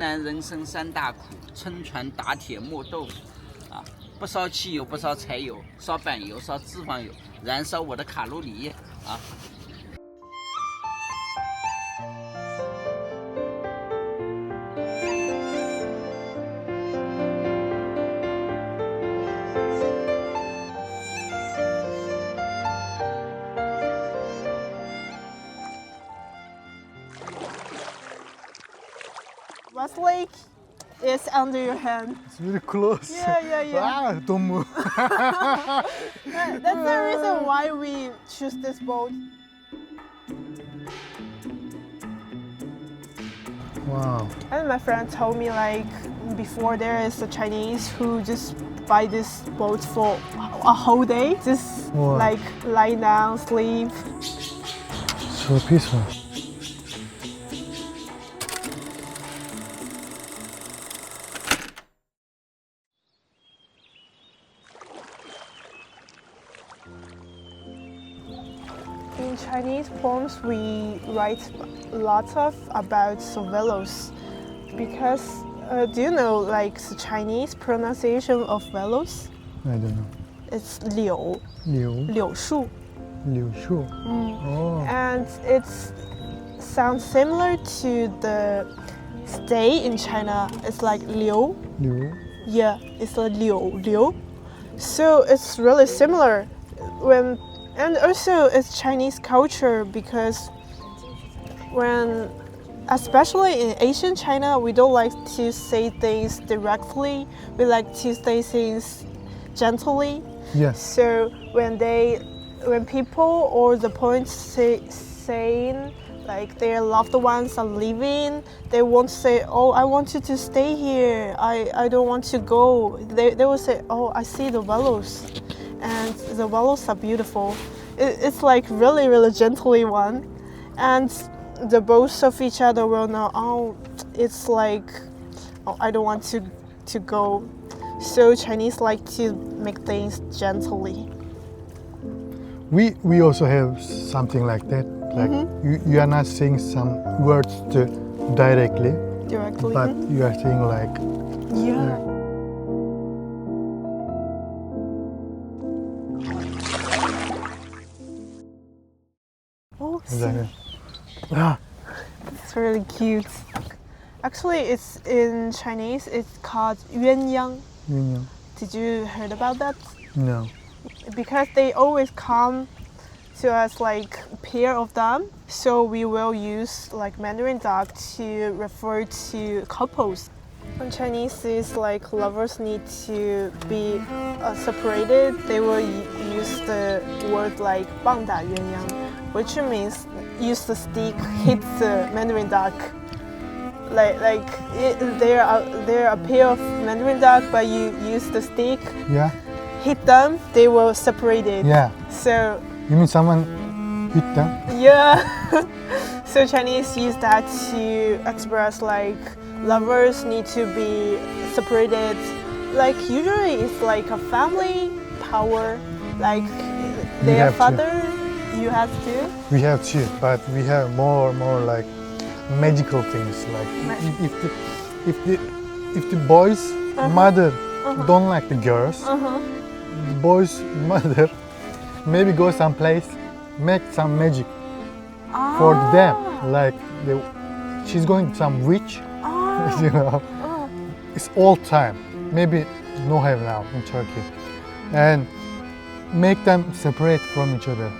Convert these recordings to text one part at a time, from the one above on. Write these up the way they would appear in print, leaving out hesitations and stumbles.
南人生三大苦，撑船打铁磨豆腐，啊，不烧汽油，不烧柴油，烧板油，烧脂肪油，燃烧我的卡路里，啊。Westlake is under your hand. It's really close. Yeah. Ah, don't move. That's the reason why we choose this boat. Wow. And my friend told me like before there is a Chinese who just buy this boat for a whole day, just Wow. like lie down, sleep. So peaceful. In Chinese poems, we write lots of about Velos because do you know like the Chinese pronunciation of Velos? I don't know. It's 柳 Liu. 树 Liu Shu. Oh. and it sounds similar to the stay in China. It's like 柳 Liu. Yeah, it's like 柳 So it's really similar and also it's Chinese culture because especially in Asian China, we don't like to say things directly. We like to say things gently. Yes. So when people or the poets saying like their loved ones are leaving, they won't say, "Oh, I want you to stay here. I don't want to go." They will say, "Oh, I see the Velos, and the Velos are beautiful." It's like really really gently one, and the both of each other will know. Oh, it's like, oh, I don't want to go. So Chinese like to make things gently. We also have something like that. Like you are not saying some words directly, but you are saying like Yeah. Oh, see, ah, it's really cute. Actually, it's in Chinese. It's called 鸳鸯. Did you heard about that? no. Because they always come to us like pair of them, so we will use like Mandarin duck to refer to couples. In Chinese, is like lovers need to be separated. They will use the word like 棒打鸳鸯, which means use the stick hit the Mandarin duck. They're a pair of Mandarin duck, but you use the stick. Yeah. Hit them, they will separate it. Yeah. So You mean someone hit them? yeah. So Chinese use that to express like lovers need to be separated. Like usually it's like a family power. Like their have to. father, you have to. We have two, but we have more like magical things. Like if the boys' mother don't like the girls, boys' mother maybe go someplace, make some magic for them. Like she's going to some witch, you know. It's all time. Maybe no have now in Turkey, and make them separate from each other.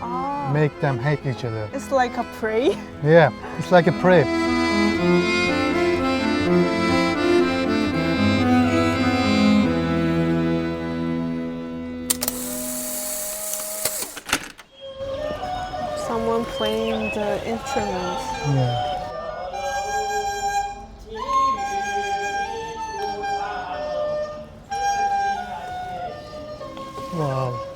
Make them hate each other. It's like a pray. Yeah, it's like a prayer. Someone playing the instrument. Yeah. Wow.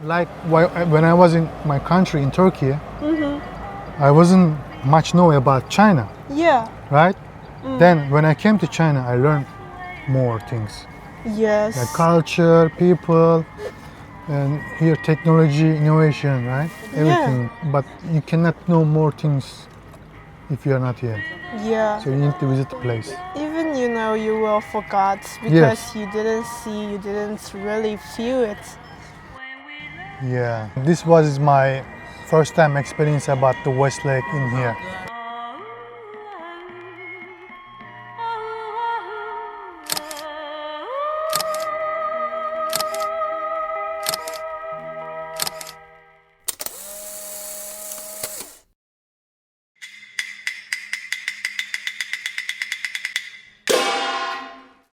Like when I was in my country in Turkey, I wasn't much know about China, Yeah. right? Then when I came to China, I learned more things. Yes. Like culture, people, and here technology, innovation, right? Everything. But you cannot know more things if you are not here. Yeah. So you need to visit the place. Even you will forget because you didn't see, you didn't really feel it. Yeah. This was my first time experience about the West Lake in here.